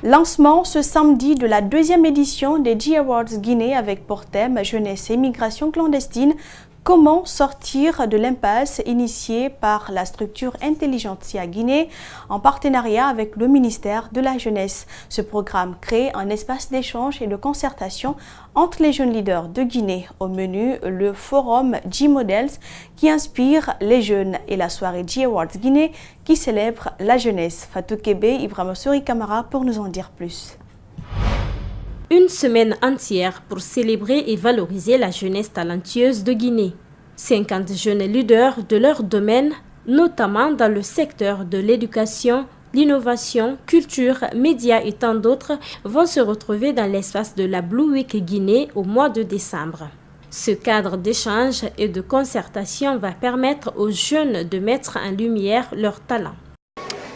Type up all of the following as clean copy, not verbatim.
Lancement ce samedi de la deuxième édition des G-Awards Guinée avec pour thème Jeunesse et migration clandestine. Comment sortir de l'impasse initiée par la structure Intelligentsia Guinée en partenariat avec le ministère de la Jeunesse. Ce programme crée un espace d'échange et de concertation entre les jeunes leaders de Guinée. Au menu, le forum G-Models qui inspire les jeunes et la soirée G-Awards Guinée qui célèbre la jeunesse. Fatou Kébé, Ibrahima Souri Kamara pour nous en dire plus. Une semaine entière pour célébrer et valoriser la jeunesse talentueuse de Guinée. 50 jeunes leaders de leur domaine, notamment dans le secteur de l'éducation, l'innovation, culture, médias et tant d'autres, vont se retrouver dans l'espace de la Blue Week Guinée au mois de décembre. Ce cadre d'échange et de concertation va permettre aux jeunes de mettre en lumière leurs talents.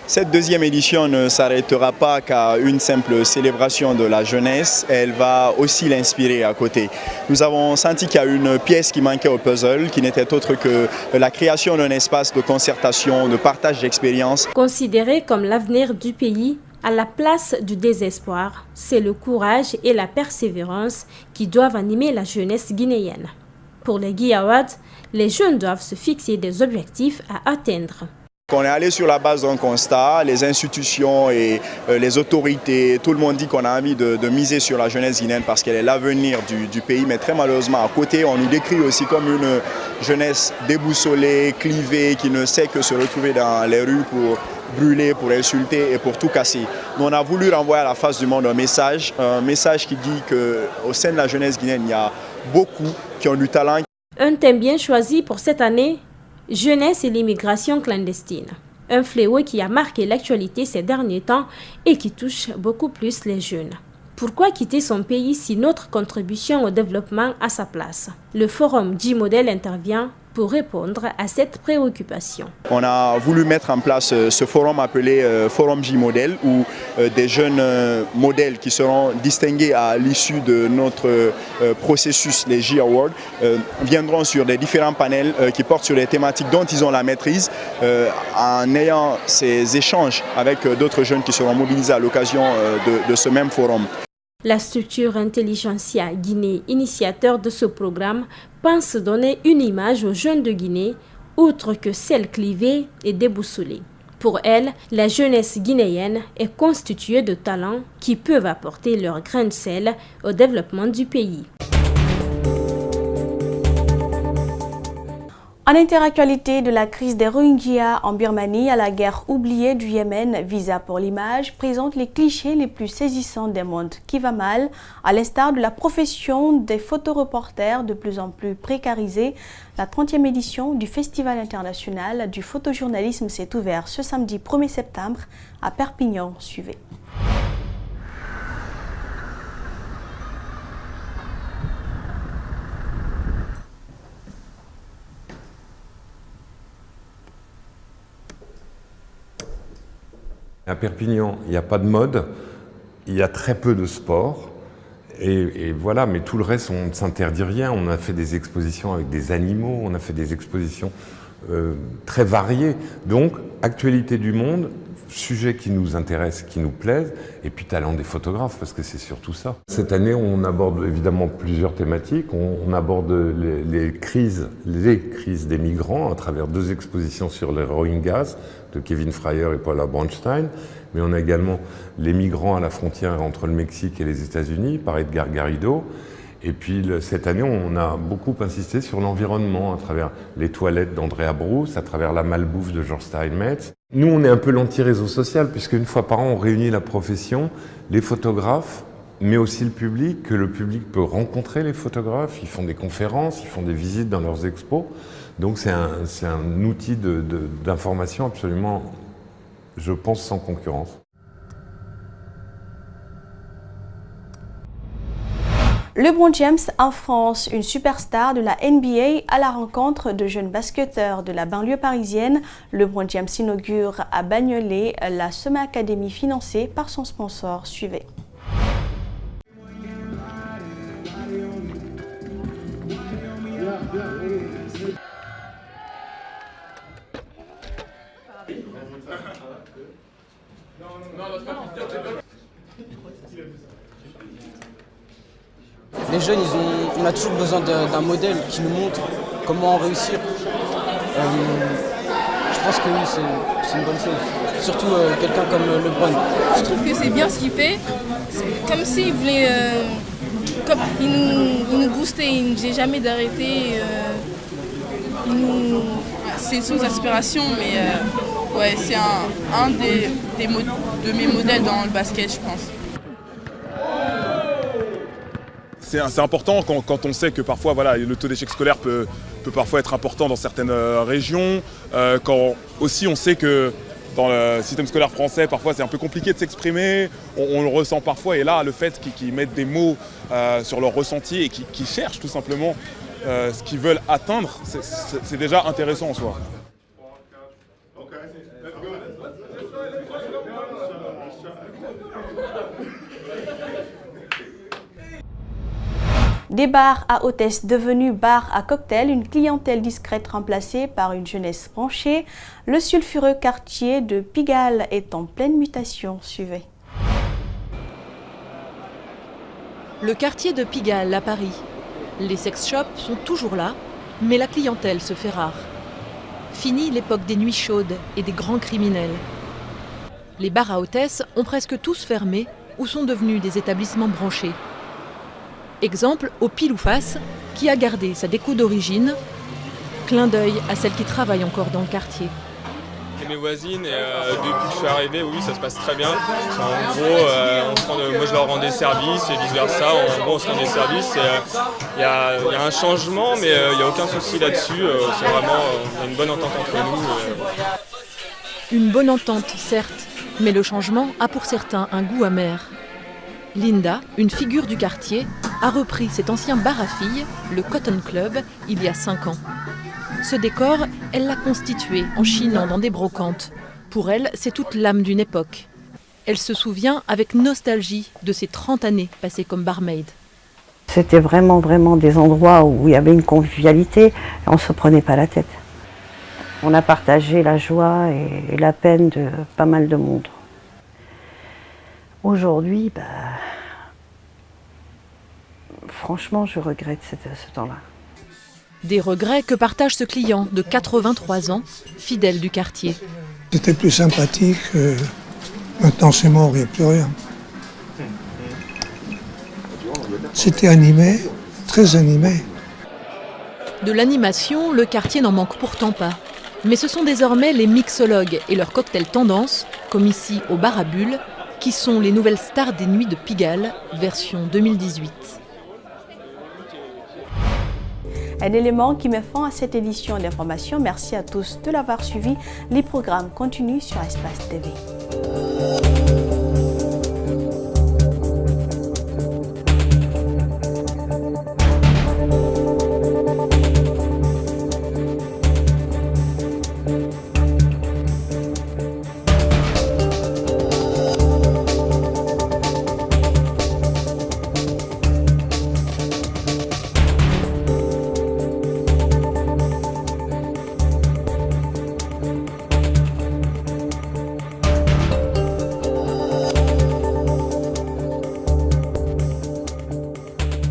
Cette deuxième édition ne s'arrêtera pas qu'à une simple célébration de la jeunesse, elle va aussi l'inspirer à côté. Nous avons senti qu'il y a une pièce qui manquait au puzzle, qui n'était autre que la création d'un espace de concertation, de partage d'expériences. Considéré comme l'avenir du pays, à la place du désespoir, c'est le courage et la persévérance qui doivent animer la jeunesse guinéenne. Pour les G-Awards, les jeunes doivent se fixer des objectifs à atteindre. On est allé sur la base d'un constat, les institutions et les autorités, tout le monde dit qu'on a envie de miser sur la jeunesse guinéenne parce qu'elle est l'avenir du pays, mais très malheureusement à côté on nous décrit aussi comme une jeunesse déboussolée, clivée, qui ne sait que se retrouver dans les rues pour brûler, pour insulter et pour tout casser. Mais on a voulu renvoyer à la face du monde un message qui dit qu'au sein de la jeunesse guinéenne, il y a beaucoup qui ont du talent. Un thème bien choisi pour cette année, jeunesse et l'immigration clandestine. Un fléau qui a marqué l'actualité ces derniers temps et qui touche beaucoup plus les jeunes. Pourquoi quitter son pays si notre contribution au développement a sa place? Le forum G-Model intervient pour répondre à cette préoccupation. On a voulu mettre en place ce forum appelé Forum G-Model où des jeunes modèles qui seront distingués à l'issue de notre processus, les G-Awards, viendront sur des différents panels qui portent sur des thématiques dont ils ont la maîtrise en ayant ces échanges avec d'autres jeunes qui seront mobilisés à l'occasion de ce même forum. La structure Intelligentsia Guinée, initiateur de ce programme, pense donner une image aux jeunes de Guinée, autre que celle clivée et déboussolée. Pour elle, la jeunesse guinéenne est constituée de talents qui peuvent apporter leur grain de sel au développement du pays. En interactualité de la crise des Rohingyas en Birmanie à la guerre oubliée du Yémen, Visa pour l'image présente les clichés les plus saisissants des mondes qui va mal, à l'instar de la profession des photoreporters de plus en plus précarisée. La 30e édition du Festival international du photojournalisme s'est ouverte ce samedi 1er septembre à Perpignan. Suivez. À Perpignan, il n'y a pas de mode, il y a très peu de sport, et voilà, mais tout le reste, on ne s'interdit rien. On a fait des expositions avec des animaux, on a fait des expositions très variées. Donc, actualité du monde, sujets qui nous intéressent, qui nous plaisent, et puis talent des photographes, parce que c'est surtout ça. Cette année, on aborde évidemment plusieurs thématiques. On aborde les crises des migrants à travers 2 expositions sur les Rohingyas, de Kevin Fryer et Paula Bronstein, mais on a également les migrants à la frontière entre le Mexique et les États-Unis par Edgar Garrido. Et puis cette année, on a beaucoup insisté sur l'environnement à travers les toilettes d'Andrea Bruce, à travers la malbouffe de George Steinmetz. Nous, on est un peu l'anti-réseau social, puisque une fois par an, on réunit la profession, les photographes, mais aussi le public, que le public peut rencontrer les photographes. Ils font des conférences, ils font des visites dans leurs expos. Donc c'est un outil d'information absolument, je pense, sans concurrence. LeBron James en France, une superstar de la NBA à la rencontre de jeunes basketteurs de la banlieue parisienne. LeBron James inaugure à Bagnolet la Summer Academy financée par son sponsor. Suivez. Les jeunes, on a toujours besoin d'un modèle qui nous montre comment réussir. Je pense que oui, c'est une bonne chose. Surtout quelqu'un comme LeBron. Je trouve que c'est bien ce qu'il fait. C'est comme s'il voulait... il nous boostait, il ne disait jamais d'arrêter. C'est sous aspiration, mais ouais, c'est un de mes modèles dans le basket, je pense. C'est important quand on sait que parfois voilà, le taux d'échec scolaire peut parfois être important dans certaines régions. Quand aussi on sait que dans le système scolaire français, parfois c'est un peu compliqué de s'exprimer, on le ressent parfois. Et là, le fait qu'ils mettent des mots sur leur ressenti et qu'ils cherchent tout simplement ce qu'ils veulent atteindre, c'est déjà intéressant en soi. Des bars à hôtesse devenus bars à cocktails, une clientèle discrète remplacée par une jeunesse branchée, le sulfureux quartier de Pigalle est en pleine mutation. Suivez. Le quartier de Pigalle à Paris. Les sex shops sont toujours là, mais la clientèle se fait rare. Fini l'époque des nuits chaudes et des grands criminels. Les bars à hôtesse ont presque tous fermé ou sont devenus des établissements branchés. Exemple au Pile ou Face, qui a gardé sa déco d'origine. Clin d'œil à celle qui travaille encore dans le quartier. Et mes voisines, depuis que je suis arrivé, oui, ça se passe très bien. En gros, moi je leur rends des services et vice versa. En gros, on se rend des services. Il y a un changement, mais il n'y a aucun souci là-dessus. C'est vraiment une bonne entente entre nous. Une bonne entente, certes, mais le changement a pour certains un goût amer. Linda, une figure du quartier, a repris cet ancien bar à filles, le Cotton Club, il y a 5 ans. Ce décor, elle l'a constitué en chinant dans des brocantes. Pour elle, c'est toute l'âme d'une époque. Elle se souvient avec nostalgie de ses 30 années passées comme barmaid. C'était vraiment des endroits où il y avait une convivialité et on ne se prenait pas la tête. On a partagé la joie et la peine de pas mal de monde. Aujourd'hui, franchement, je regrette ce temps-là. Des regrets que partage ce client de 83 ans, fidèle du quartier. C'était plus sympathique, maintenant c'est mort, il n'y a plus rien. C'était animé, très animé. De l'animation, le quartier n'en manque pourtant pas. Mais ce sont désormais les mixologues et leurs cocktails tendance, comme ici au Bar à Bulles, qui sont les nouvelles stars des nuits de Pigalle, version 2018. Un élément qui met fin à cette édition d'information. Merci à tous de l'avoir suivi. Les programmes continuent sur Espace TV.